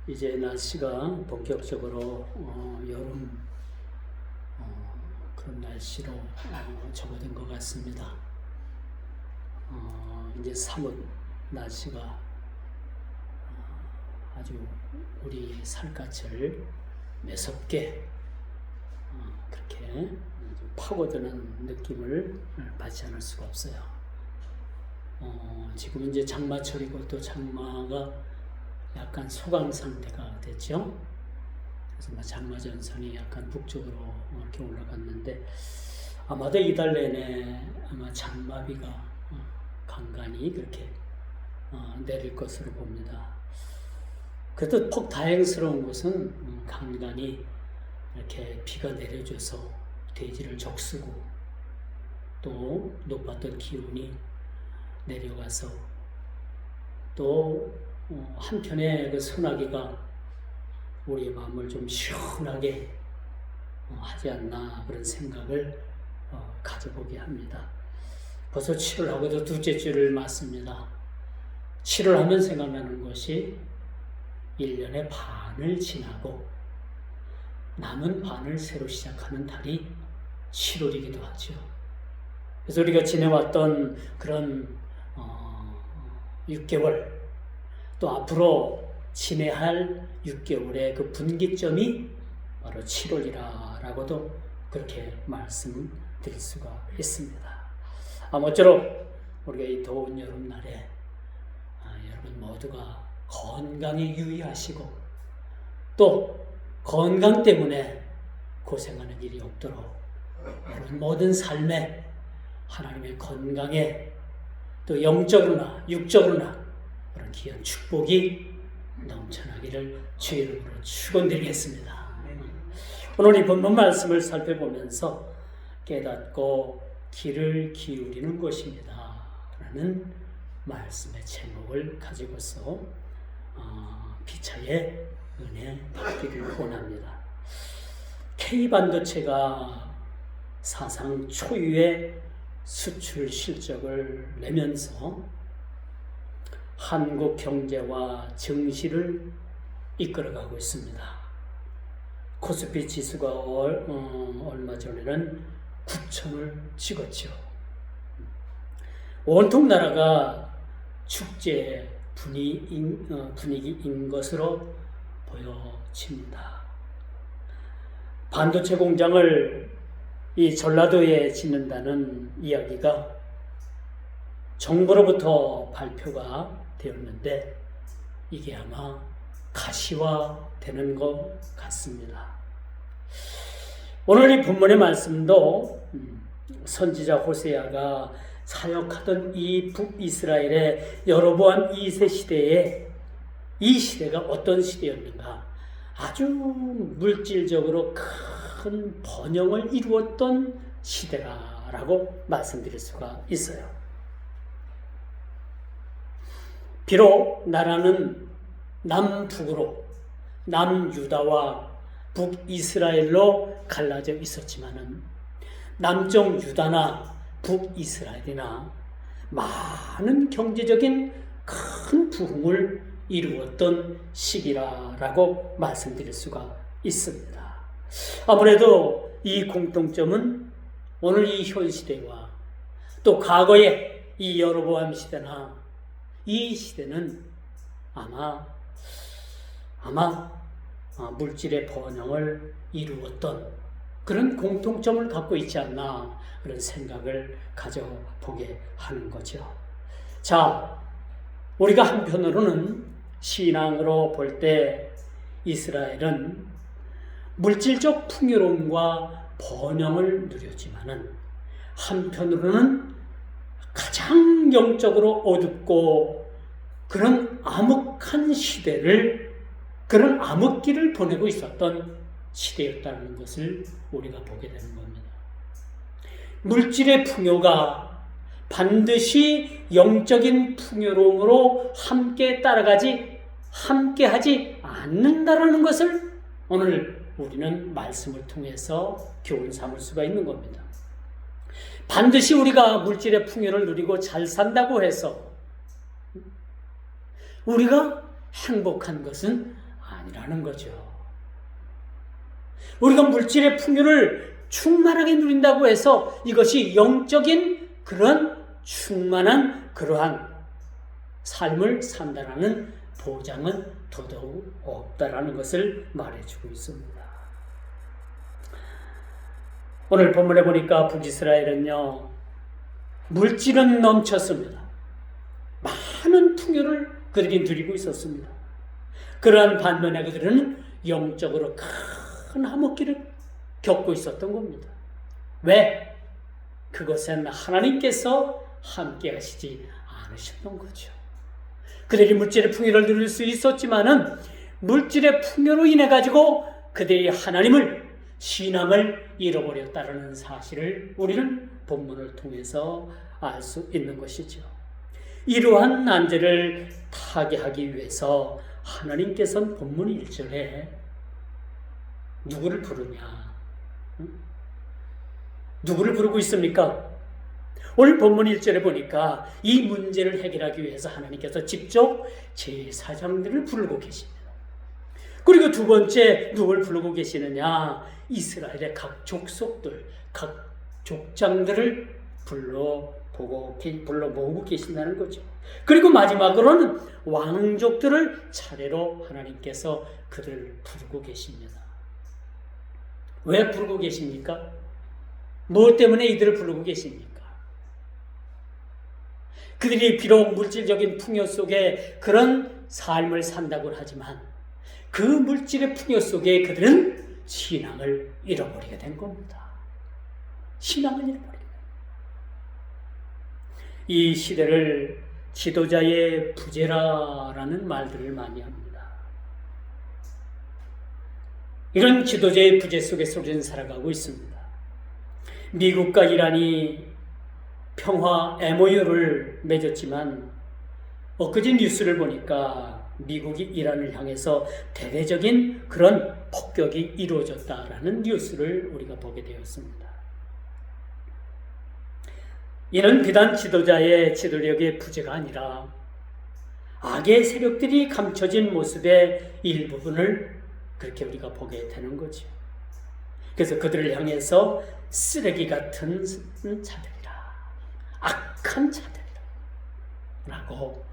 이제 날씨가 본격적으로 여름 그런 날씨로 접어든 것 같습니다. 이제 사뭇 날씨가 아주 우리 살갗을 매섭게 그렇게 파고드는 느낌을 받지 않을 수가 없어요. 지금 이제 장마철이고 또 장마가 약간 소강 상태가 됐죠. 그래서 장마 전선이 약간 북쪽으로 이렇게 올라갔는데 아마도 이달 내내 아마 장마비가 간간히 그렇게 내릴 것으로 봅니다. 그래도 꼭 다행스러운 것은 간간히 이렇게 비가 내려줘서 대지를 적수고 또 높았던 기온이 내려가서 또 한편의 그 소나기가 우리의 마음을 좀 시원하게 하지 않나 그런 생각을 가져보게 합니다. 벌써 7월하고도 둘째 주를 맞습니다. 7월 하면 생각나는 것이 1년의 반을 지나고 남은 반을 새로 시작하는 달이 7월이기도 하죠. 그래서 우리가 지내왔던 그런 6개월 또 앞으로 지내할 6개월의 그 분기점이 바로 7월이라고도 그렇게 말씀드릴 수가 있습니다. 아무쪼록 우리가 이 더운 여름날에 여러분 모두가 건강에 유의하시고 또 건강 때문에 고생하는 일이 없도록 여러분 모든 삶에 하나님의 건강에 또 영적으로나 육적으로나 그런 귀한 축복이 넘쳐나기를 주 이름으로 축원드리겠습니다. 오늘 이 본문 말씀을 살펴보면서 깨닫고 귀를 기울이는 것입니다 라는 말씀의 제목을 가지고서 피차의 은혜 받기를 원합니다. K반도체가 사상 초유의 수출 실적을 내면서 한국 경제와 증시를 이끌어가고 있습니다. 코스피 지수가 얼마 전에는 9,000을 찍었죠. 온통 나라가 축제 분위기인 것으로 보여집니다. 반도체 공장을 이 전라도에 짓는다는 이야기가 정부로부터 발표가 되었는데 이게 아마 가시화되는 것 같습니다. 오늘 이 본문의 말씀도 선지자 호세아가 사역하던 이 북이스라엘의 여로보암 2세 시대에 이 시대가 어떤 시대였는가, 아주 물질적으로 큰 번영을 이루었던 시대라고 말씀드릴 수가 있어요. 비록 나라는 남북으로 남유다와 북이스라엘로 갈라져 있었지만은 남쪽 유다나 북이스라엘이나 많은 경제적인 큰 부흥을 이루었던 시기라고 말씀드릴 수가 있습니다. 아무래도 이 공통점은 오늘 이 현 시대와 또 과거의 이 여로보암 시대나 이 시대는 아마 물질의 번영을 이루었던 그런 공통점을 갖고 있지 않나 그런 생각을 가져보게 하는 거죠. 자, 우리가 한편으로는 신앙으로 볼 때 이스라엘은 물질적 풍요로움과 번영을 누렸지만은 한편으로는 가장 영적으로 어둡고 그런 암흑한 시대를, 그런 암흑기를 보내고 있었던 시대였다는 것을 우리가 보게 되는 겁니다. 물질의 풍요가 반드시 영적인 풍요로움으로 함께하지 않는다라는 것을 오늘 우리는 말씀을 통해서 교훈 삼을 수가 있는 겁니다. 반드시 우리가 물질의 풍요를 누리고 잘 산다고 해서 우리가 행복한 것은 아니라는 거죠. 우리가 물질의 풍요를 충만하게 누린다고 해서 이것이 영적인 그런 충만한 그러한 삶을 산다라는 보장은 더더욱 없다라는 것을 말해주고 있습니다. 오늘 본문에 보니까 북이스라엘은요, 물질은 넘쳤습니다. 많은 풍요를 그들이 누리고 있었습니다. 그러한 반면에 그들은 영적으로 큰 암흑기를 겪고 있었던 겁니다. 왜? 그것은 하나님께서 함께 하시지 않으셨던 거죠. 그들이 물질의 풍요를 누릴 수 있었지만은 물질의 풍요로 인해 가지고 그들이 하나님을, 신앙을 잃어버렸다는 사실을 우리는 본문을 통해서 알 수 있는 것이죠. 이러한 난제를 타개하기 위해서 하나님께서는 본문 1절에 누구를 부르냐? 누구를 부르고 있습니까? 오늘 본문 1절에 보니까 이 문제를 해결하기 위해서 하나님께서 직접 제사장들을 부르고 계십니다. 그리고 두 번째 누굴 부르고 계시느냐? 이스라엘의 각 족속들, 각 족장들을 불러 모으고 계신다는 거죠. 그리고 마지막으로는 왕족들을 차례로 하나님께서 그들을 부르고 계십니다. 왜 부르고 계십니까? 무엇 때문에 이들을 부르고 계십니까? 그들이 비록 물질적인 풍요 속에 그런 삶을 산다고 하지만 그 물질의 풍요 속에 그들은 신앙을 잃어버리게 된 겁니다. 신앙을 잃어버리게 된 겁니다. 이 시대를 지도자의 부재라라는 말들을 많이 합니다. 이런 지도자의 부재 속에서 우리는 살아가고 있습니다. 미국과 이란이 평화 MOU를 맺었지만 엊그제 뉴스를 보니까 미국이 이란을 향해서 대대적인 그런 폭격이 이루어졌다라는 뉴스를 우리가 보게 되었습니다. 이는 비단 지도자의 지도력의 부재가 아니라 악의 세력들이 감춰진 모습의 일부분을 그렇게 우리가 보게 되는 거죠. 그래서 그들을 향해서 쓰레기 같은 자들이라, 악한 자들이라 라고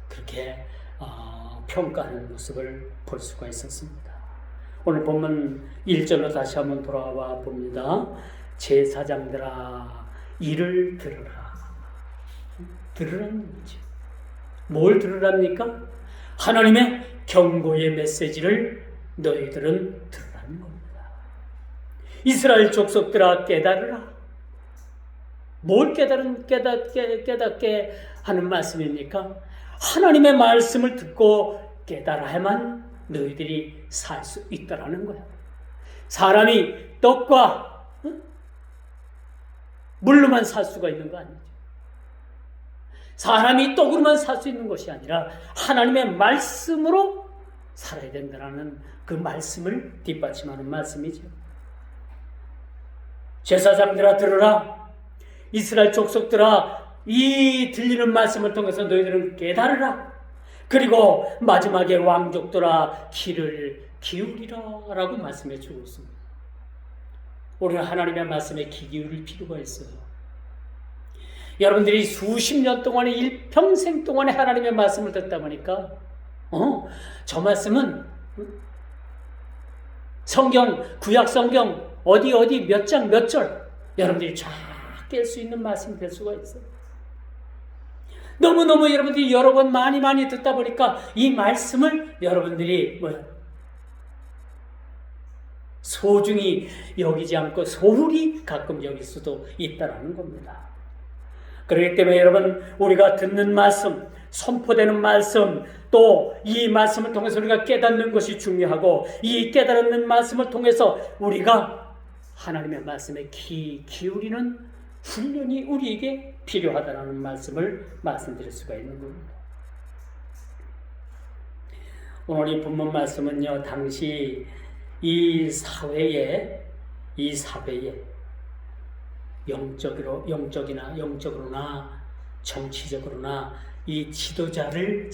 그렇게 평가하는 모습을 볼 수가 있었습니다. 오늘 본문 1절로 다시 한번 돌아와 봅니다. 제사장들아 이를 들으라. 들으라는 거지. 뭘 들으랍니까? 하나님의 경고의 메시지를 너희들은 들으라는 겁니다. 이스라엘 족속들아 깨달으라. 뭘 깨닫게 하는 말씀입니까? 하나님의 말씀을 듣고 깨달아야만 너희들이 살 수 있다라는 거야. 사람이 떡과 물로만 살 수가 있는 거 아니죠. 사람이 떡으로만 살 수 있는 것이 아니라 하나님의 말씀으로 살아야 된다는 그 말씀을 뒷받침하는 말씀이죠. 제사장들아 들으라. 이스라엘 족속들아 이 들리는 말씀을 통해서 너희들은 깨달으라. 그리고 마지막에 왕족들아 귀를 기울이라 라고 말씀해 주고 있습니다. 우리는 하나님의 말씀에 귀 기울일 필요가 있어요. 여러분들이 수십 년 동안에 일평생 동안에 하나님의 말씀을 듣다 보니까 저 말씀은 성경, 구약 성경 어디 몇 장 몇 절 여러분들이 쫙 깰 수 있는 말씀이 될 수가 있어요. 너무너무 여러분들이 여러 번 많이 듣다 보니까 이 말씀을 여러분들이 소중히 여기지 않고 소홀히 가끔 여길 수도 있다라는 겁니다. 그렇기 때문에 여러분 우리가 듣는 말씀, 선포되는 말씀, 또 이 말씀을 통해서 우리가 깨닫는 것이 중요하고 이 깨달는 말씀을 통해서 우리가 하나님의 말씀에 귀 기울이는 훈련이 우리에게 필요하다는 말씀을 말씀드릴 수가 있는 겁니다. 오늘 이 본문 말씀은요, 당시 이 사회에 영적으로나 정치적으로나 이 지도자들을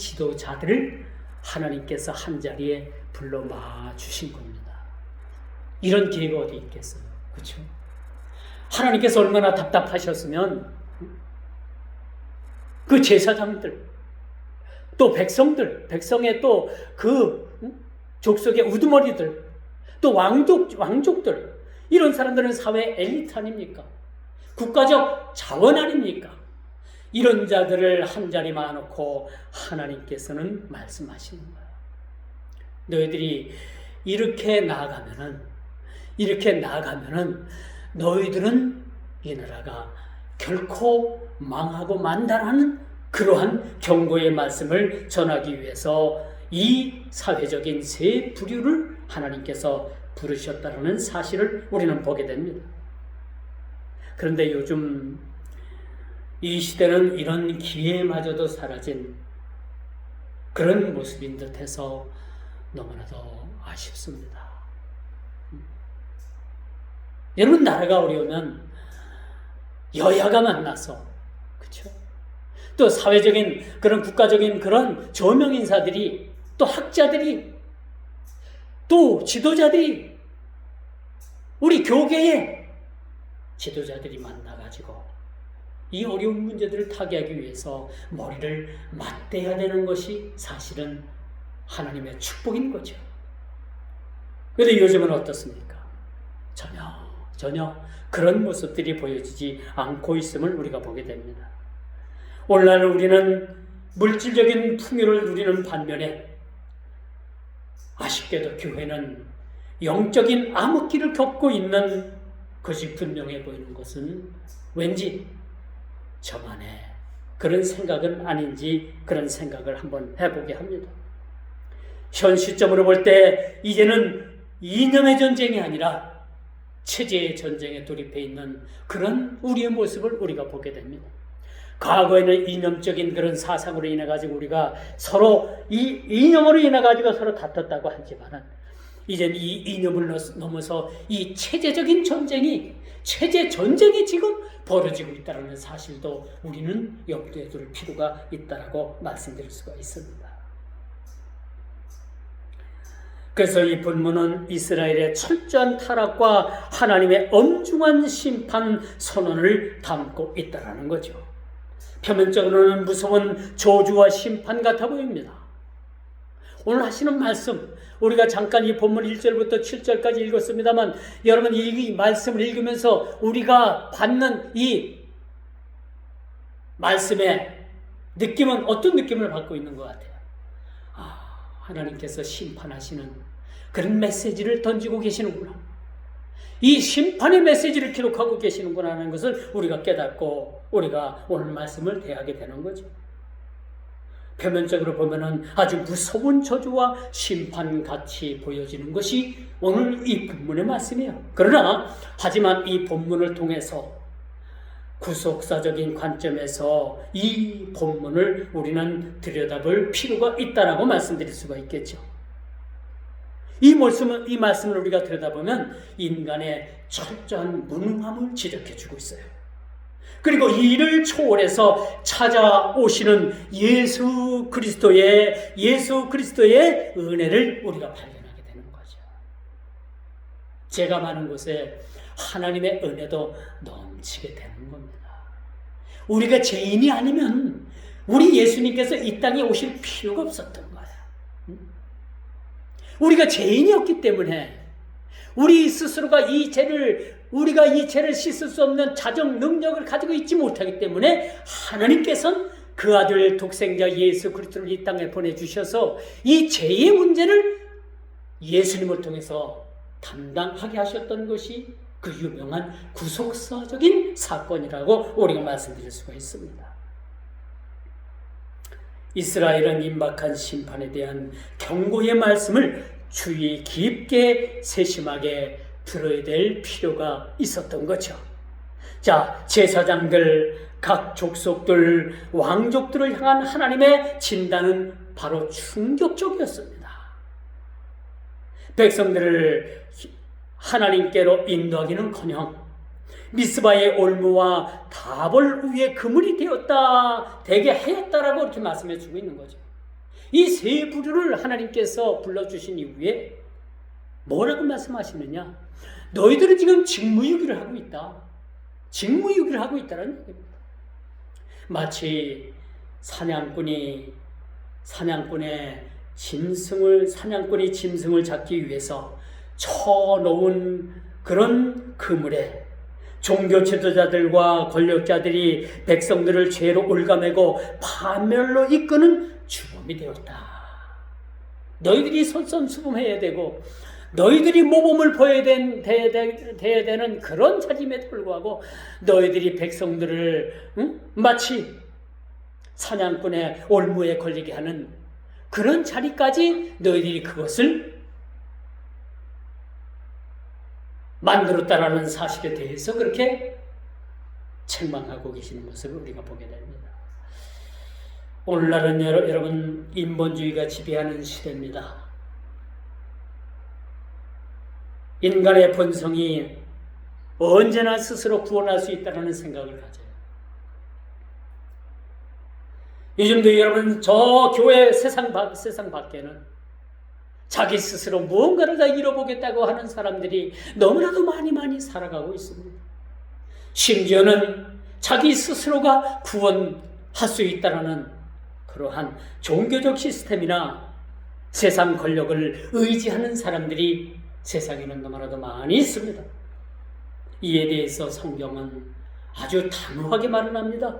하나님께서 한자리에 불러 주신 겁니다. 이런 기회가 어디 있겠어요? 그렇죠? 하나님께서 얼마나 답답하셨으면 그 제사장들, 또 백성의 또 그 족속의 우두머리들, 또 왕족들, 이런 사람들은 사회 엘리트 아닙니까? 국가적 자원 아닙니까? 이런 자들을 한자리 모아놓고 하나님께서는 말씀하시는 거예요. 너희들이 이렇게 나아가면은 너희들은 이 나라가 결코 망하고 만다라는 그러한 경고의 말씀을 전하기 위해서 이 사회적인 세 부류를 하나님께서 부르셨다는 사실을 우리는 보게 됩니다. 그런데 요즘 이 시대는 이런 기회마저도 사라진 그런 모습인 듯해서 너무나도 아쉽습니다. 여러분, 나라가 어려우면 여야가 만나서, 그렇죠? 또 사회적인 그런 국가적인 그런 저명 인사들이, 또 학자들이, 또 지도자들이, 우리 교계의 지도자들이 만나가지고 이 어려운 문제들을 타개하기 위해서 머리를 맞대야 되는 것이 사실은 하나님의 축복인 거죠. 그런데 요즘은 어떻습니까? 전혀 그런 모습들이 보여지지 않고 있음을 우리가 보게 됩니다. 오늘날 우리는 물질적인 풍요를 누리는 반면에 아쉽게도 교회는 영적인 암흑기를 겪고 있는 것이 분명해 보이는 것은 왠지 저만의 그런 생각은 아닌지 그런 생각을 한번 해보게 합니다. 현 시점으로 볼 때 이제는 이념의 전쟁이 아니라 체제의 전쟁에 돌입해 있는 그런 우리의 모습을 우리가 보게 됩니다. 과거에는 이념적인 그런 사상으로 인해 가지고 우리가 서로 이 이념으로 인해 가지고 서로 다퉜다고 하지만은 이제는 이 이념을 넘어서 이 체제적인 전쟁이 지금 벌어지고 있다는 사실도 우리는 염두에 둘 필요가 있다라고 말씀드릴 수가 있습니다. 그래서 이 본문은 이스라엘의 철저한 타락과 하나님의 엄중한 심판 선언을 담고 있다라는 거죠. 표면적으로는 무서운 저주와 심판 같아 보입니다. 오늘 하시는 말씀, 우리가 잠깐 이 본문 1절부터 7절까지 읽었습니다만 여러분 이 말씀을 읽으면서 우리가 받는 이 말씀의 느낌은 어떤 느낌을 받고 있는 것 같아요? 하나님께서 심판하시는 그런 메시지를 던지고 계시는구나. 이 심판의 메시지를 기록하고 계시는구나 하는 것을 우리가 깨닫고 우리가 오늘 말씀을 대하게 되는 거죠. 표면적으로 보면은 아주 무서운 저주와 심판같이 보여지는 것이 오늘 이 본문의 말씀이에요. 하지만 이 본문을 통해서 구속사적인 관점에서 이 본문을 우리는 들여다볼 필요가 있다라고 말씀드릴 수가 있겠죠. 이 말씀을 우리가 들여다보면 인간의 철저한 무능함을 지적해 주고 있어요. 그리고 이를 초월해서 찾아오시는 예수 그리스도의 은혜를 우리가 발견하게 되는 거죠. 죄가 많은 곳에 하나님의 은혜도 넘치게 되는 겁니다. 우리가 죄인이 아니면 우리 예수님께서 이 땅에 오실 필요가 없었던 거예요. 우리가 죄인이었기 때문에 우리 스스로가 우리가 이 죄를 씻을 수 없는 자정 능력을 가지고 있지 못하기 때문에 하나님께서는 그 아들 독생자 예수 그리스도를 이 땅에 보내주셔서 이 죄의 문제를 예수님을 통해서 담당하게 하셨던 것이 그 유명한 구속사적인 사건이라고 우리가 말씀드릴 수가 있습니다. 이스라엘은 임박한 심판에 대한 경고의 말씀을 주의 깊게 세심하게 들어야 될 필요가 있었던 거죠. 자, 제사장들, 각 족속들, 왕족들을 향한 하나님의 진단은 바로 충격적이었습니다. 백성들을 하나님께로 인도하기는커녕 미스바의 올무와 다볼 위에 그물이 되게 하였다라고 이렇게 말씀해 주고 있는 거죠. 이 세 부류를 하나님께서 불러주신 이후에 뭐라고 말씀하시느냐? 너희들은 지금 직무유기를 하고 있다. 직무유기를 하고 있다는 얘기입니다. 마치 사냥꾼이 짐승을 잡기 위해서 쳐놓은 그런 그물에 종교 지도자들과 권력자들이 백성들을 죄로 올가매고 파멸로 이끄는 주범이 되었다. 너희들이 솔선수범해야 되고 너희들이 모범을 보여야 되는 그런 자임에도 불구하고 너희들이 백성들을 마치 사냥꾼의 올무에 걸리게 하는 그런 자리까지 너희들이 그것을 만들었다라는 사실에 대해서 그렇게 책망하고 계시는 모습을 우리가 보게 됩니다. 오늘날은 여러분 인본주의가 지배하는 시대입니다. 인간의 본성이 언제나 스스로 구원할 수 있다는 생각을 가져요. 요즘도 여러분 저 교회 세상 밖에는 자기 스스로 무언가를 다 이뤄보겠다고 하는 사람들이 너무나도 많이 살아가고 있습니다. 심지어는 자기 스스로가 구원할 수 있다는 그러한 종교적 시스템이나 세상 권력을 의지하는 사람들이 세상에는 너무나도 많이 있습니다. 이에 대해서 성경은 아주 단호하게 말을 합니다.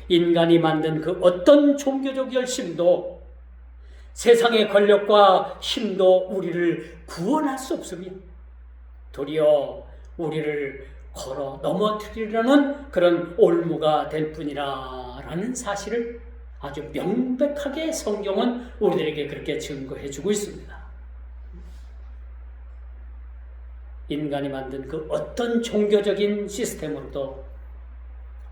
인간이 만든 그 어떤 종교적 열심도 세상의 권력과 힘도 우리를 구원할 수 없으며 도리어 우리를 걸어 넘어뜨리려는 그런 올무가 될 뿐이라는 사실을 아주 명백하게 성경은 우리들에게 그렇게 증거해 주고 있습니다. 인간이 만든 그 어떤 종교적인 시스템으로도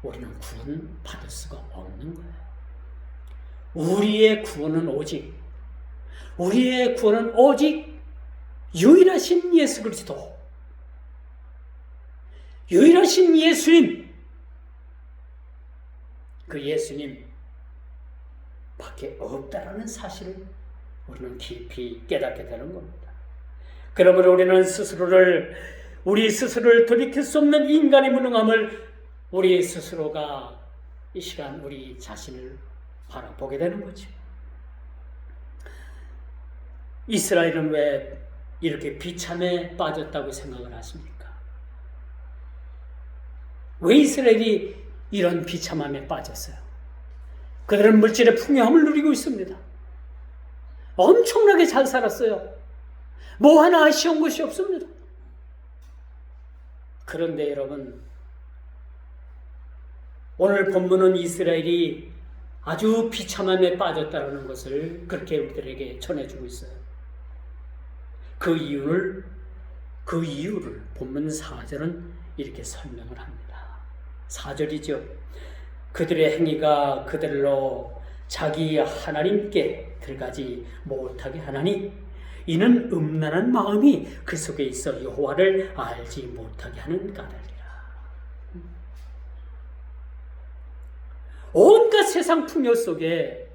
우리는 구원받을 수가 없는 거예요. 우리의 구원은 오직 유일하신 예수 그리스도, 유일하신 예수님, 그 예수님 밖에 없다라는 사실을 우리는 깊이 깨닫게 되는 겁니다. 그러므로 우리는 우리 스스로를 돌이킬 수 없는 인간의 무능함을 우리 스스로가 이 시간 우리 자신을 바라보게 되는 거죠. 이스라엘은 왜 이렇게 비참에 빠졌다고 생각을 하십니까? 왜 이스라엘이 이런 비참함에 빠졌어요? 그들은 물질의 풍요함을 누리고 있습니다. 엄청나게 잘 살았어요. 뭐 하나 아쉬운 것이 없습니다. 그런데 여러분, 오늘 본문은 이스라엘이 아주 비참함에 빠졌다는 것을 그렇게 우리들에게 전해주고 있어요. 그 이유를 본문 4절은 이렇게 설명을 합니다. 4절이죠. 그들의 행위가 그들로 자기 하나님께 들어가지 못하게 하나니 이는 음란한 마음이 그 속에 있어 여호와를 알지 못하게 하는 까닭이라. 온갖 세상 풍요 속에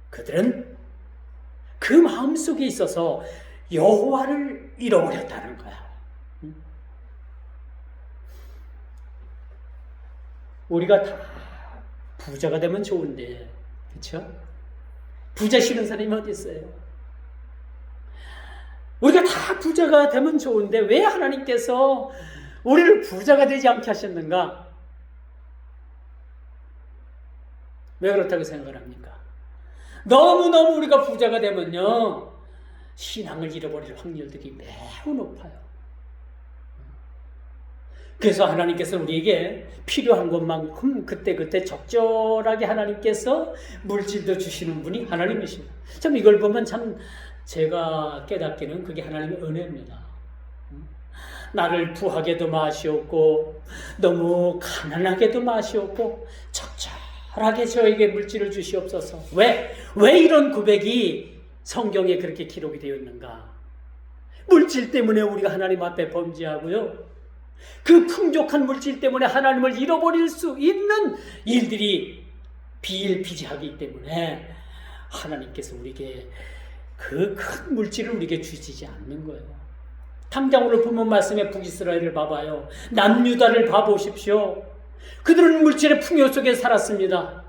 그들은 그 마음 속에 있어서 여호와를 잃어버렸다는 거야. 우리가 다 부자가 되면 좋은데, 그렇죠? 부자 싫은 사람이 어디 있어요? 우리가 다 부자가 되면 좋은데 왜 하나님께서 우리를 부자가 되지 않게 하셨는가? 왜 그렇다고 생각을 합니까? 너무너무 우리가 부자가 되면요, 신앙을 잃어버릴 확률들이 매우 높아요. 그래서 하나님께서 우리에게 필요한 것만큼 그때그때 적절하게 하나님께서 물질도 주시는 분이 하나님이십니다. 참 이걸 보면 참 제가 깨닫기는 그게 하나님의 은혜입니다. 나를 부하게도 마시옵고 너무 가난하게도 마시옵고 적절하게 저에게 물질을 주시옵소서. 왜 이런 고백이 성경에 그렇게 기록이 되어 있는가? 물질 때문에 우리가 하나님 앞에 범죄하고요, 그 풍족한 물질 때문에 하나님을 잃어버릴 수 있는 일들이 비일비재하기 때문에 하나님께서 우리에게 그 큰 물질을 우리에게 주시지 않는 거예요. 당장 오늘 본문 말씀에 북이스라엘을 봐봐요. 남유다를 봐보십시오. 그들은 물질의 풍요 속에 살았습니다.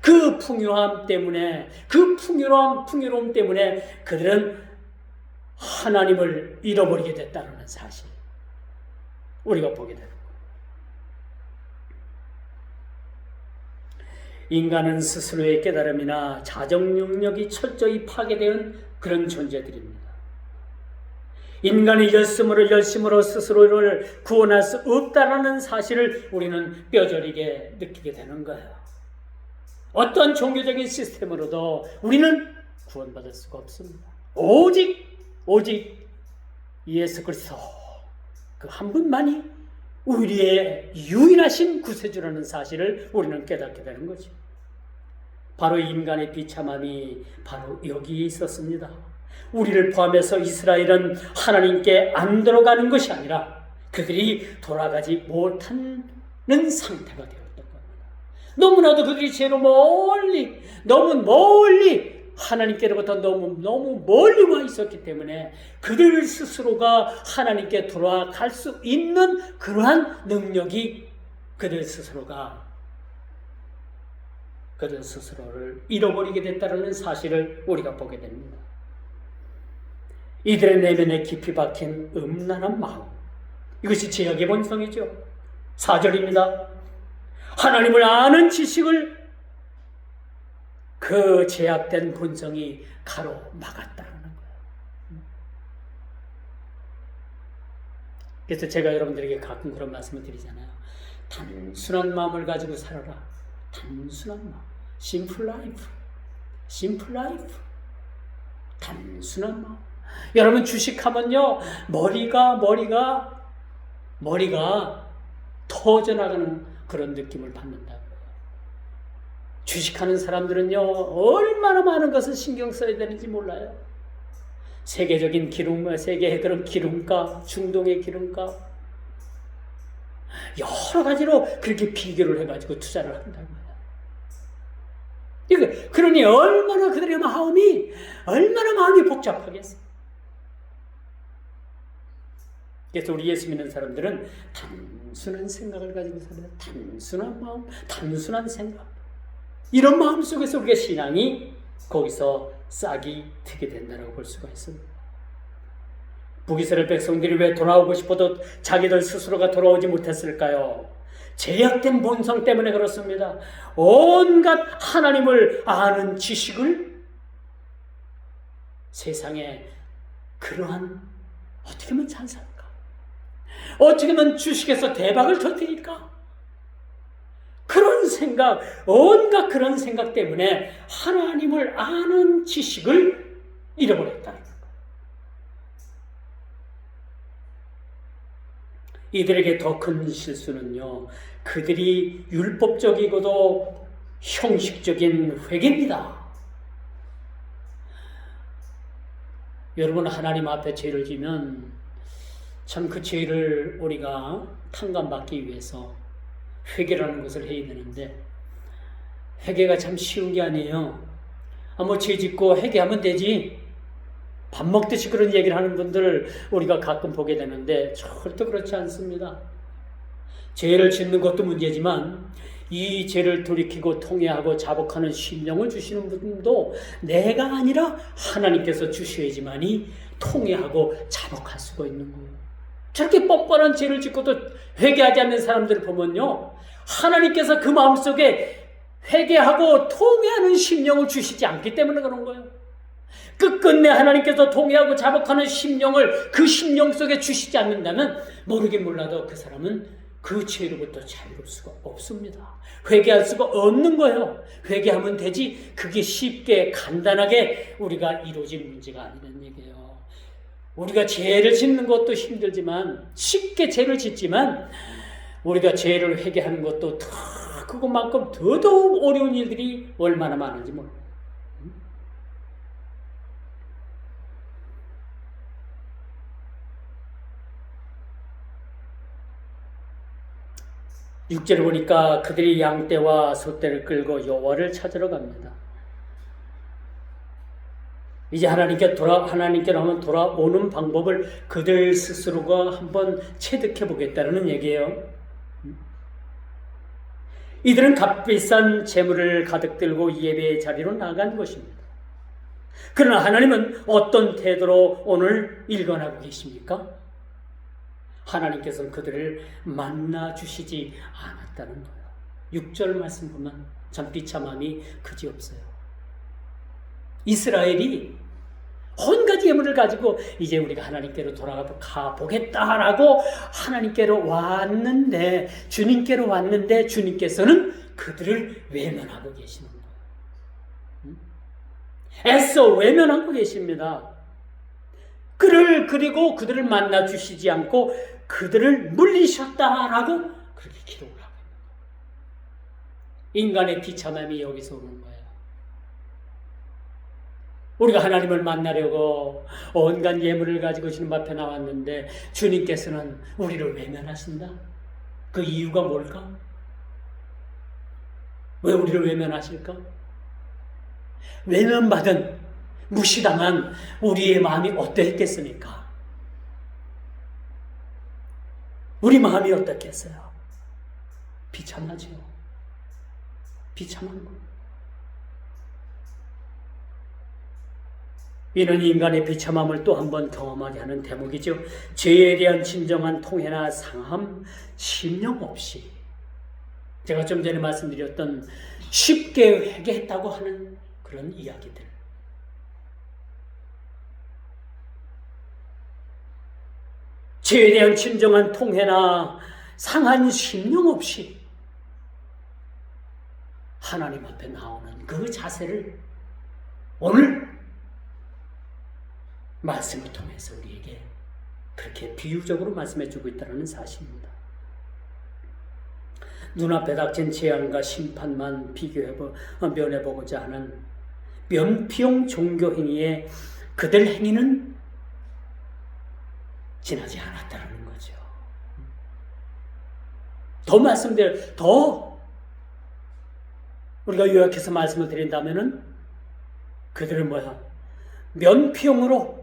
그 풍요함 때문에, 그 풍요로움 때문에 그들은 하나님을 잃어버리게 됐다는 사실, 우리가 보게 됩니다. 인간은 스스로의 깨달음이나 자정 능력이 철저히 파괴되는 그런 존재들입니다. 인간이 열심으로 스스로를 구원할 수 없다는 사실을 우리는 뼈저리게 느끼게 되는 거예요. 어떤 종교적인 시스템으로도 우리는 구원받을 수가 없습니다. 오직 예수 그리스도 그 한 분만이 우리의 유일하신 구세주라는 사실을 우리는 깨닫게 되는 거죠. 바로 인간의 비참함이 바로 여기에 있었습니다. 우리를 포함해서 이스라엘은 하나님께 안 들어가는 것이 아니라 그들이 돌아가지 못하는 상태가 되었던 겁니다. 너무나도 그들이 죄로 너무 멀리 하나님께로부터 너무 멀리 와 있었기 때문에 그들 스스로가 하나님께 돌아갈 수 있는 그러한 능력이 그들 스스로를 잃어버리게 됐다는 사실을 우리가 보게 됩니다. 이들의 내면에 깊이 박힌 음란한 마음, 이것이 죄악의 본성이죠. 4절입니다. 하나님을 아는 지식을 그 죄악된 본성이 가로막았다는 거예요. 그래서 제가 여러분들에게 가끔 그런 말씀을 드리잖아요. 단순한 마음을 가지고 살아라. 단순한 마음. 심플 라이프. 단순한 마음. 여러분, 주식하면요, 머리가 터져나가는 그런 느낌을 받는다고요. 주식하는 사람들은요, 얼마나 많은 것을 신경 써야 되는지 몰라요. 세계의 그런 기름값, 중동의 기름값, 여러 가지로 그렇게 비교를 해가지고 투자를 한다고요. 그러니 얼마나 그들의 마음이 복잡하겠어요. 그래서 우리 예수 믿는 사람들은 단순한 생각을 가지고 살아요. 단순한 마음, 단순한 생각. 이런 마음 속에서 우리가 신앙이 거기서 싹이 트게 된다고 볼 수가 있습니다. 북이스라엘 백성들이 왜 돌아오고 싶어도 자기들 스스로가 돌아오지 못했을까요? 제약된 본성 때문에 그렇습니다. 온갖 하나님을 아는 지식을 세상에 그러한 어떻게 하면 잘 살까? 어떻게 하면 주식에서 대박을 터뜨릴까? 그런 생각, 온갖 그런 생각 때문에 하나님을 아는 지식을 잃어버렸다는 거예요. 이들에게 더 큰 실수는요, 그들이 율법적이고도 형식적인 회개입니다. 여러분, 하나님 앞에 죄를 지면 참 그 죄를 우리가 탕감받기 위해서 회개라는 것을 해야 되는데, 회개가 참 쉬운 게 아니에요. 죄 짓고 회개하면 되지, 밥 먹듯이 그런 얘기를 하는 분들을 우리가 가끔 보게 되는데 절대 그렇지 않습니다. 죄를 짓는 것도 문제지만 이 죄를 돌이키고 통회하고 자복하는 심령을 주시는 분도 내가 아니라 하나님께서 주셔야지만이 통회하고 자복할 수가 있는 거예요. 저렇게 뻔뻔한 죄를 짓고도 회개하지 않는 사람들을 보면요, 하나님께서 그 마음속에 회개하고 통회하는 심령을 주시지 않기 때문에 그런 거예요. 끝끝내 하나님께서 통회하고 자복하는 심령을 그 심령 속에 주시지 않는다면 모르긴 몰라도 그 사람은 그 죄로부터 자유로울 수가 없습니다. 회개할 수가 없는 거예요. 회개하면 되지, 그게 쉽게 간단하게 우리가 이루어진 문제가 아니라는 얘기예요. 우리가 죄를 짓는 것도 힘들지만, 쉽게 죄를 짓지만 우리가 죄를 회개하는 것도 그것만큼 더더욱 어려운 일들이 얼마나 많은지 몰라요. 6절에 보니까 그들이 양떼와 소떼를 끌고 여호와를 찾으러 갑니다. 이제 하나님께로 한번 돌아오는 방법을 그들 스스로가 한번 체득해 보겠다는 얘기예요. 이들은 값비싼 재물을 가득 들고 예배의 자리로 나간 것입니다. 그러나 하나님은 어떤 태도로 오늘 일관하고 계십니까? 하나님께서는 그들을 만나 주시지 않았다는 거예요. 6절 말씀 보면 참 비참함이 그지없어요. 이스라엘이 온갖 예물을 가지고 이제 우리가 하나님께로 돌아가 보겠다라고 하나님께로 왔는데, 주님께로 왔는데 주님께서는 그들을 외면하고 계시는 거예요. 애써 외면하고 계십니다. 그리고 그들을 만나 주시지 않고 그들을 물리셨다라고 그렇게 기록을 하고 있는 거예요. 인간의 비참함이 여기서 오는 거예요. 우리가 하나님을 만나려고 온갖 예물을 가지고 주님 앞에 나왔는데 주님께서는 우리를 외면하신다. 그 이유가 뭘까? 왜 우리를 외면하실까? 외면받은, 무시당한 우리의 마음이 어떠했겠습니까? 우리 마음이 어떻겠어요? 비참하죠. 비참한 거. 이는 인간의 비참함을 또 한 번 경험하게 하는 대목이죠. 죄에 대한 진정한 통회나 상함, 심령 없이, 제가 좀 전에 말씀드렸던 쉽게 회개했다고 하는 그런 이야기들. 죄에 대한 진정한 통회나 상한 심령 없이 하나님 앞에 나오는 그 자세를 오늘 말씀을 통해서 우리에게 그렇게 비유적으로 말씀해주고 있다는 사실입니다. 눈앞에 닥친 재앙과 심판만 면해보고자 하는 면피용 종교 행위에 그들 행위는 지나지 않았다는 거죠. 더 우리가 요약해서 말씀을 드린다면은 그들은 뭐야? 면피용으로,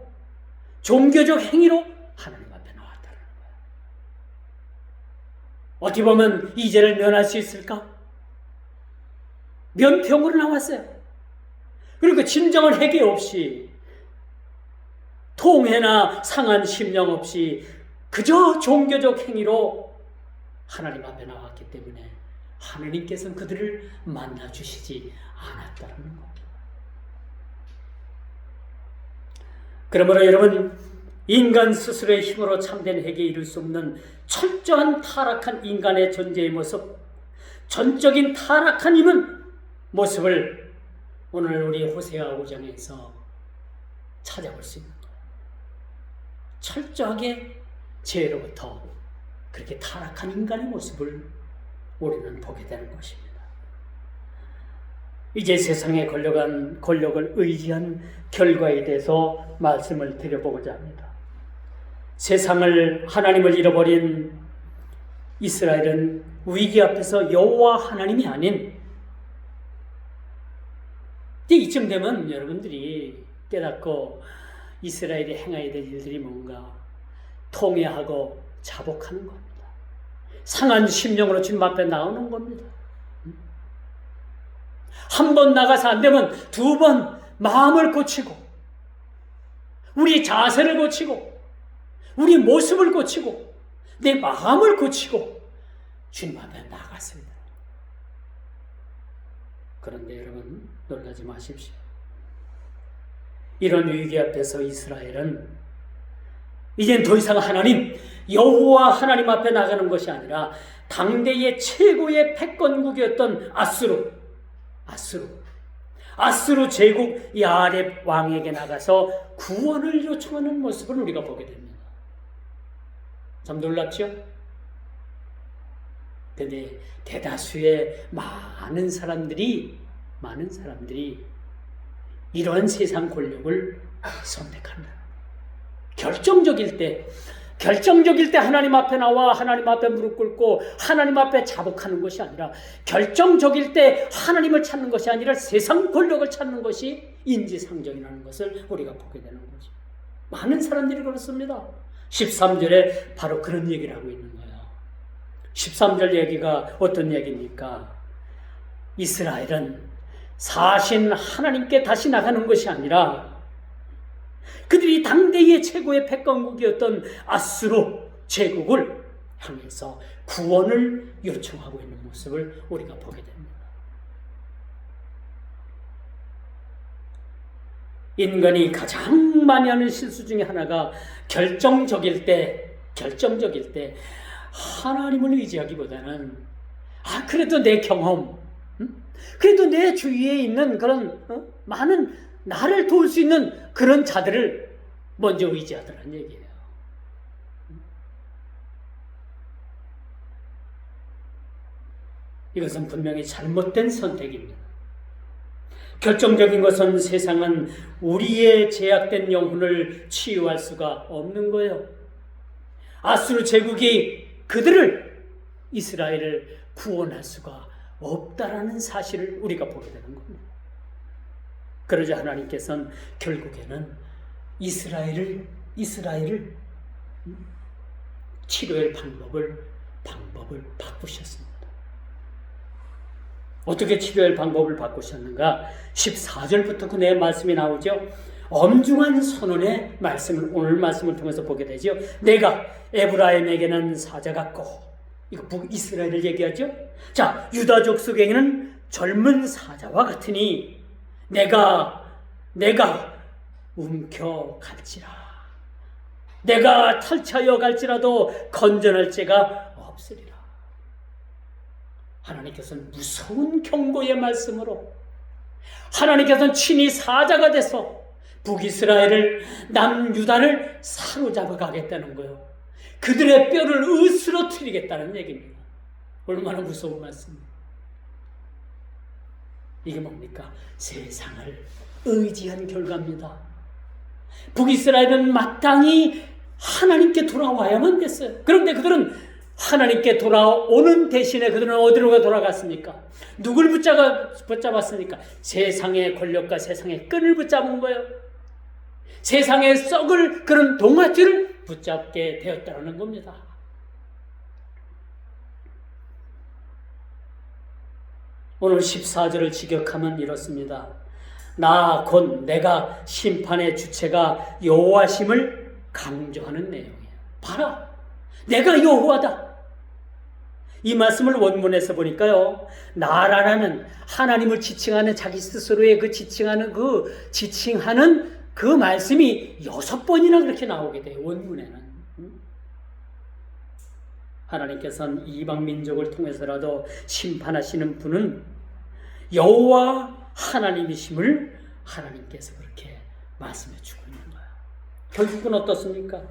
종교적 행위로 하나님 앞에 나왔다는 거예요. 어떻게 보면 이 죄를 면할 수 있을까? 면피용으로 나왔어요. 그리고 진정한 회개 없이, 통회나 상한 심령 없이 그저 종교적 행위로 하나님 앞에 나왔기 때문에 하나님께서는 그들을 만나주시지 않았다는 겁니다. 그러므로 여러분, 인간 스스로의 힘으로 참된 회개에 이룰 수 없는 철저한 타락한 인간의 존재의 모습, 전적인 타락한 모습을 오늘 우리 호세아 5장에서 찾아볼 수 있는 거예요. 철저하게 죄로부터 그렇게 타락한 인간의 모습을 우리는 보게 되는 것입니다. 이제 세상에 걸려간 권력을 의지한 결과에 대해서 말씀을 드려보고자 합니다. 세상을, 하나님을 잃어버린 이스라엘은 위기 앞에서 여호와 하나님이 아닌, 이쯤 되면 여러분들이 깨닫고 이스라엘이 행해야 될 일들이 뭔가 통회하고 자복하는 겁니다. 상한 심령으로 주님 앞에 나오는 겁니다. 한 번 나가서 안 되면 두 번 마음을 고치고, 우리 자세를 고치고, 우리 모습을 고치고, 내 마음을 고치고 주님 앞에 나갔습니다. 그런데 여러분, 놀라지 마십시오. 이런 위기 앞에서 이스라엘은 이젠 더 이상 하나님, 여호와 하나님 앞에 나가는 것이 아니라 당대의 최고의 패권국이었던 아수르 제국 야렙 왕에게 나가서 구원을 요청하는 모습을 우리가 보게 됩니다. 참 놀랍죠? 근데 대다수의 많은 사람들이 이러한 세상 권력을 선택한다. 결정적일 때, 결정적일 때 하나님 앞에 나와 하나님 앞에 무릎 꿇고 하나님 앞에 자복하는 것이 아니라 결정적일 때 하나님을 찾는 것이 아니라 세상 권력을 찾는 것이 인지상정이라는 것을 우리가 보게 되는 거죠. 많은 사람들이 그렇습니다. 13절에 바로 그런 얘기를 하고 있는 거예요. 13절 얘기가 어떤 얘기입니까? 이스라엘은 사신 하나님께 다시 나가는 것이 아니라 그들이 당대의 최고의 패권국이었던 아수르 제국을 향해서 구원을 요청하고 있는 모습을 우리가 보게 됩니다. 인간이 가장 많이 하는 실수 중에 하나가 결정적일 때 하나님을 의지하기보다는 그래도 내 경험, 그래도 내 주위에 있는 그런 많은 나를 도울 수 있는 그런 자들을 먼저 의지하더라는 얘기예요. 이것은 분명히 잘못된 선택입니다. 결정적인 것은 세상은 우리의 제약된 영혼을 치유할 수가 없는 거예요. 아수르 제국이 그들을 이스라엘을 구원할 수가 없다라는 사실을 우리가 보게 되는 겁니다. 그러자 하나님께서는 결국에는 이스라엘을 치료할 방법을 바꾸셨습니다. 어떻게 치료할 방법을 바꾸셨는가? 14절부터 그 내 말씀이 나오죠. 엄중한 선언의 말씀을 오늘 말씀을 통해서 보게 되죠. 내가 에브라임에게는 사자 같고, 이거 북이스라엘을 얘기하죠. 자, 유다족 속에는 젊은 사자와 같으니 내가 움켜갈지라. 내가 탈취하여 갈지라도 건전할 죄가 없으리라. 하나님께서는 무서운 경고의 말씀으로 하나님께서는 친히 사자가 돼서 북이스라엘을 남유다를 사로잡아 가겠다는 거예요. 그들의 뼈를 으스러뜨리겠다는 얘기입니다. 얼마나 무서운 말씀입니다. 이게 뭡니까? 세상을 의지한 결과입니다. 북이스라엘은 마땅히 하나님께 돌아와야만 됐어요. 그런데 그들은 하나님께 돌아오는 대신에 그들은 어디로 돌아갔습니까? 누굴 붙잡았습니까? 세상의 권력과 세상의 끈을 붙잡은 거예요. 세상에 썩을 그런 동아줄을 붙잡게 되었다는 겁니다. 오늘 14절을 직역하면 이렇습니다. 나 곧 내가 심판의 주체가 여호와심을 강조하는 내용이에요. 봐라, 내가 여호와다. 이 말씀을 원문에서 보니까요, 나라라는 하나님을 지칭하는 자기 스스로의 지칭하는 그 말씀이 6번이나 그렇게 나오게 돼요. 원문에는. 하나님께서는 이방 민족을 통해서라도 심판하시는 분은 여호와 하나님이심을 하나님께서 그렇게 말씀해 주고 있는 거예요. 결국은 어떻습니까?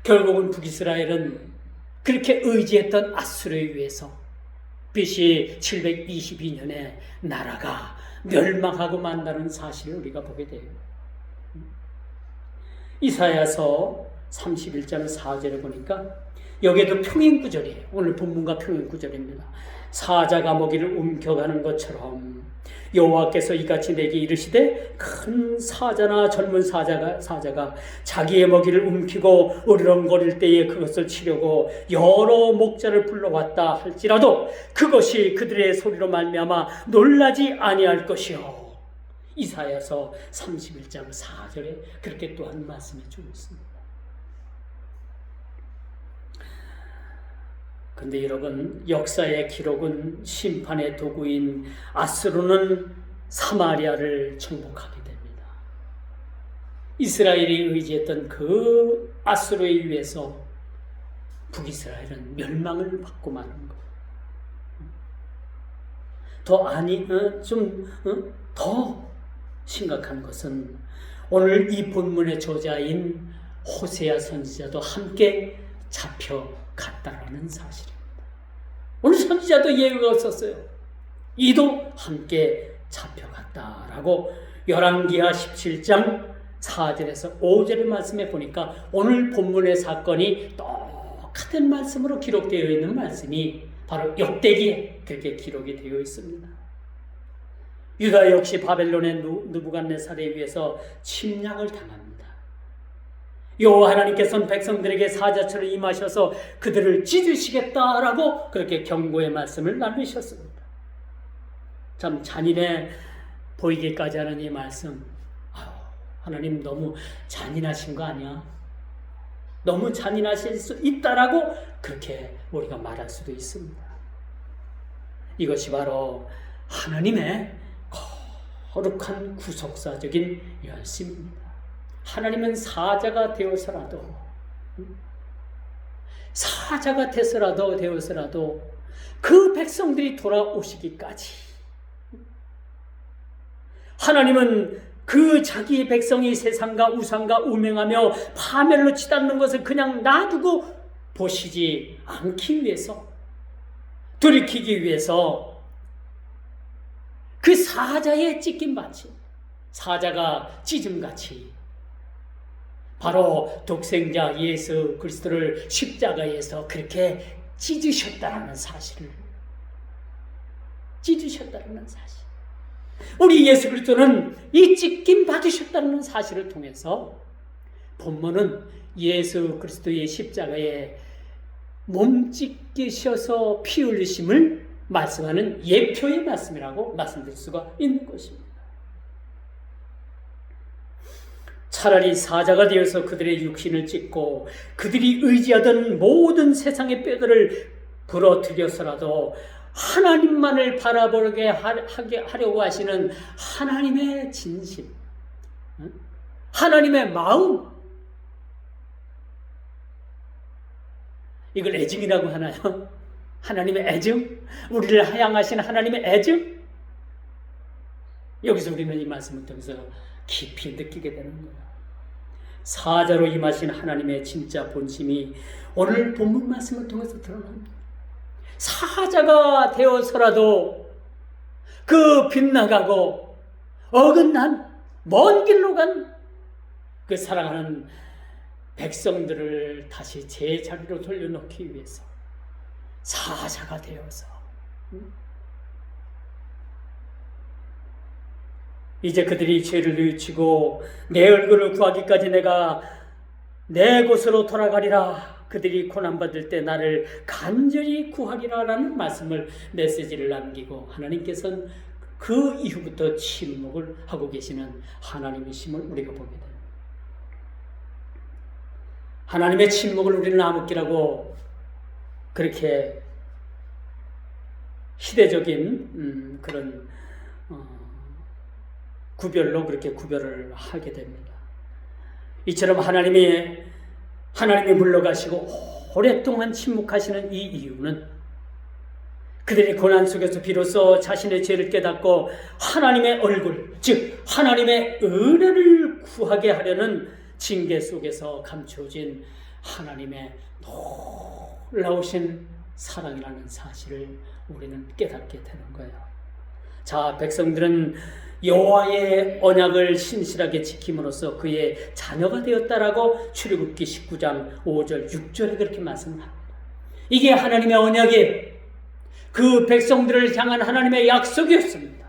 결국은 북이스라엘은 그렇게 의지했던 아수르에 의해서 BC 722년에 나라가 멸망하고 만다는 사실을 우리가 보게 돼요. 이사야서 31장 4절에 보니까 여기에도 평행구절이에요. 오늘 본문과 평행구절입니다. 사자가 먹이를 움켜가는 것처럼 여호와께서 이같이 내게 이르시되 큰 사자나 젊은 사자가 자기의 먹이를 움키고 으르렁거릴 때에 그것을 치려고 여러 목자를 불러왔다 할지라도 그것이 그들의 소리로 말미암아 놀라지 아니할 것이요. 이사야서 31장 4절에 그렇게 또한 말씀해 주고 있습니다. 근데 여러분, 역사의 기록은 심판의 도구인 아수르는 사마리아를 정복하게 됩니다. 이스라엘이 의지했던 그 아수르에 의해서 북이스라엘은 멸망을 받고 마는 거예요. 더 심각한 것은 오늘 이 본문의 저자인 호세아 선지자도 함께 잡혀갔다라는 사실입니다. 오늘 선지자도 예외가 없었어요. 이도 함께 잡혀갔다라고 열왕기하 17장 4절에서 5절의 말씀에 보니까 오늘 본문의 사건이 똑같은 말씀으로 기록되어 있는 말씀이 바로 역대기에 그렇게 기록이 되어 있습니다. 유다 역시 바벨론의 느부갓네살에 의해서 침략을 당합니다. 여호와 하나님께서는 백성들에게 사자처럼 임하셔서 그들을 찢으시겠다라고 그렇게 경고의 말씀을 날리셨습니다. 참 잔인해 보이기까지 하는 이 말씀, 하나님 너무 잔인하신 거 아니야? 너무 잔인하실 수 있다라고 그렇게 우리가 말할 수도 있습니다. 이것이 바로 하나님의 거룩한 구속사적인 열심입니다. 하나님은 사자가 되어서라도 그 백성들이 돌아오시기까지 하나님은 그 자기의 백성이 세상과 우상과 우명하며 파멸로 치닫는 것을 그냥 놔두고 보시지 않기 위해서, 돌이키기 위해서 그 사자의 찢김같이, 사자가 찢음같이 바로 독생자 예수 그리스도를 십자가에서 그렇게 찢으셨다는 사실을, 우리 예수 그리스도는 이 찢김 받으셨다는 사실을 통해서 본문은 예수 그리스도의 십자가에 몸 찢기셔서 피 흘리심을 말씀하는 예표의 말씀이라고 말씀드릴 수가 있는 것입니다. 차라리 사자가 되어서 그들의 육신을 찢고 그들이 의지하던 모든 세상의 뼈들을 부러뜨려서라도 하나님만을 바라보게 하려고 하시는 하나님의 진심, 하나님의 마음, 이걸 애증이라고 하나요? 하나님의 애증? 우리를 향하신 하나님의 애증? 여기서 우리는 이 말씀을 통해서 깊이 느끼게 되는 거예요. 사자로 임하신 하나님의 진짜 본심이 오늘 본문 말씀을 통해서 드러납니다. 사자가 되어서라도 그 빗나가고 어긋난 먼 길로 간 그 사랑하는 백성들을 다시 제자리로 돌려놓기 위해서 사자가 되어서 이제 그들이 죄를 뉘우치고 내 얼굴을 구하기까지 내가 내 곳으로 돌아가리라. 그들이 고난받을 때 나를 간절히 구하리라 라는 말씀을, 메시지를 남기고 하나님께서는 그 이후부터 침묵을 하고 계시는 하나님이심을 우리가 보게 됩니다. 하나님의 침묵을 우리는 암흑기라고 그렇게 시대적인 그런 구별로 그렇게 구별을 하게 됩니다. 이처럼 하나님이 물러가시고 오랫동안 침묵하시는 이 이유는 그들이 고난 속에서 비로소 자신의 죄를 깨닫고 하나님의 얼굴, 즉 하나님의 은혜를 구하게 하려는 징계 속에서 감추어진 하나님의 놀라우신 사랑이라는 사실을 우리는 깨닫게 되는 거예요. 자, 백성들은 여호와의 언약을 신실하게 지킴으로써 그의 자녀가 되었다라고 출애굽기 19장 5절 6절에 그렇게 말씀합니다. 이게 하나님의 언약이 그 백성들을 향한 하나님의 약속이었습니다.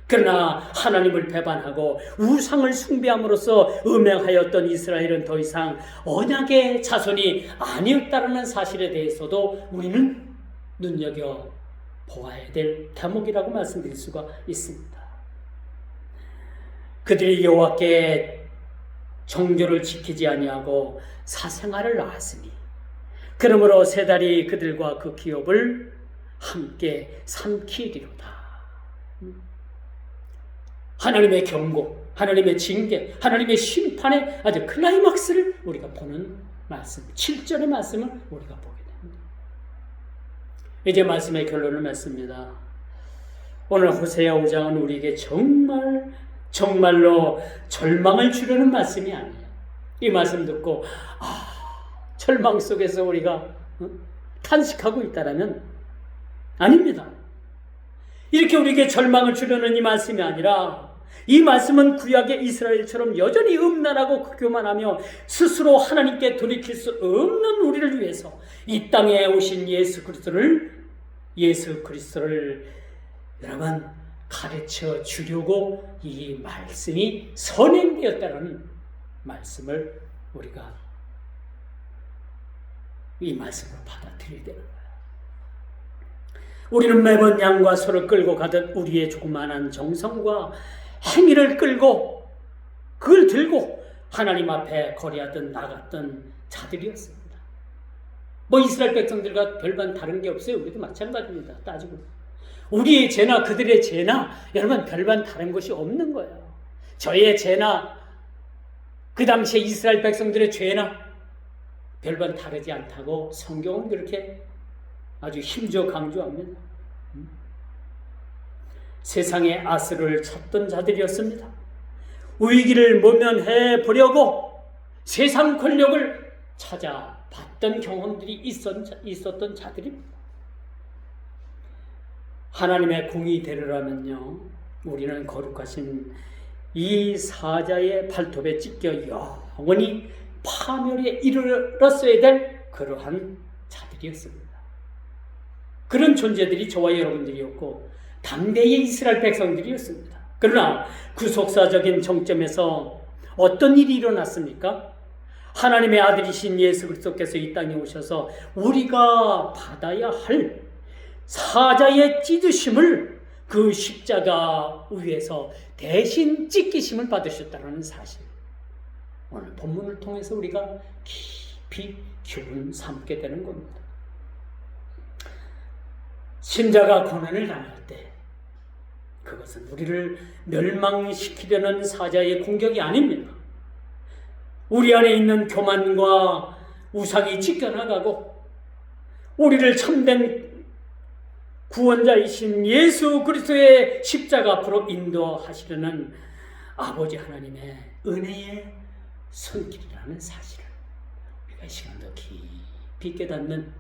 그러나 하나님을 배반하고 우상을 숭배함으로써 음행하였던 이스라엘은 더 이상 언약의 자손이 아니었다는 사실에 대해서도 우리는 눈여겨보아야 될 대목이라고 말씀드릴 수가 있습니다. 그들이 여호와께 정조를 지키지 아니하고 사생활을 낳았으니 그러므로 세 달이 그들과 그 기업을 함께 삼키리로다. 하나님의 경고, 하나님의 징계, 하나님의 심판의 아주 클라이막스를 우리가 보는 말씀, 7절의 말씀을 우리가 보게 됩니다. 이제 말씀의 결론을 맺습니다. 오늘 호세아 5장은 우리에게 정말로 절망을 주려는 말씀이 아니에요. 이 말씀 듣고 절망 속에서 우리가 탄식하고 있다라면 아닙니다. 이렇게 우리에게 절망을 주려는 이 말씀이 아니라 이 말씀은 구약의 이스라엘처럼 여전히 음란하고 교만하며 스스로 하나님께 돌이킬 수 없는 우리를 위해서 이 땅에 오신 예수 그리스도를 여러분 가르쳐 주려고 이 말씀이 선행되었다는 말씀을 우리가 이 말씀을 받아들여야 되는 거예요. 우리는 매번 양과 소를 끌고 가듯 우리의 조그마한 정성과 행위를 끌고 그걸 들고 하나님 앞에 거리하듯 나갔던 자들이었습니다. 뭐 이스라엘 백성들과 별반 다른 게 없어요. 우리도 마찬가지입니다. 따지고 우리의 죄나 그들의 죄나 여러분 별반 다른 것이 없는 거예요. 저의 죄나 그 당시에 이스라엘 백성들의 죄나 별반 다르지 않다고 성경은 그렇게 아주 힘줘 강조합니다. 세상의 아스를 찾던 자들이었습니다. 위기를 모면해 보려고 세상 권력을 찾아봤던 경험들이 있었던 자들입니다. 하나님의 공이 되려면요, 우리는 거룩하신 이 사자의 발톱에 찢겨 영원히 파멸에 이르렀어야 될 그러한 자들이었습니다. 그런 존재들이 저와 여러분들이었고 당대의 이스라엘 백성들이었습니다. 그러나 구속사적인 정점에서 어떤 일이 일어났습니까? 하나님의 아들이신 예수 그리스도께서 이 땅에 오셔서 우리가 받아야 할 사자의 찢으심을 그 십자가 위에서 대신 찢기심을 받으셨다는 사실, 오늘 본문을 통해서 우리가 깊이 교훈 삼게 되는 겁니다. 신자가 고난을 당할 때 그것은 우리를 멸망시키려는 사자의 공격이 아닙니다. 우리 안에 있는 교만과 우상이 찢겨나가고 우리를 참된 구원자이신 예수 그리스도의 십자가 앞으로 인도하시려는 아버지 하나님의 은혜의 손길이라는 사실을 우리가 이 시간 더 깊이 깨닫는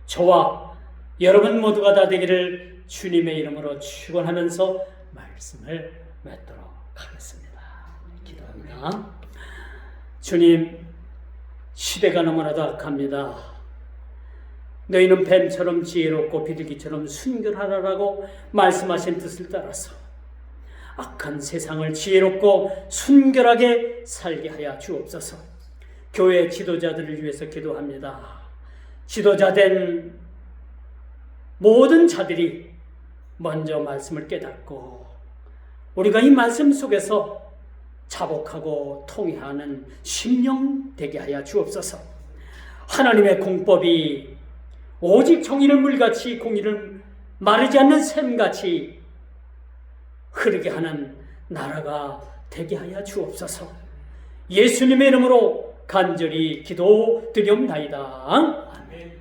저와 여러분 모두가 다 되기를 주님의 이름으로 축원하면서 말씀을 맺도록 하겠습니다. 기도합니다. 주님, 시대가 너무나도 악합니다. 너희는 뱀처럼 지혜롭고 비둘기처럼 순결하라라고 말씀하신 뜻을 따라서 악한 세상을 지혜롭고 순결하게 살게 하여 주옵소서. 교회 지도자들을 위해서 기도합니다. 지도자된 모든 자들이 먼저 말씀을 깨닫고 우리가 이 말씀 속에서 자복하고 통회하는 심령 되게 하여 주옵소서. 하나님의 공법이 오직 정의를 물같이 공의를 마르지 않는 샘같이 흐르게 하는 나라가 되게 하여 주옵소서. 예수님의 이름으로 간절히 기도드리옵나이다. 아멘.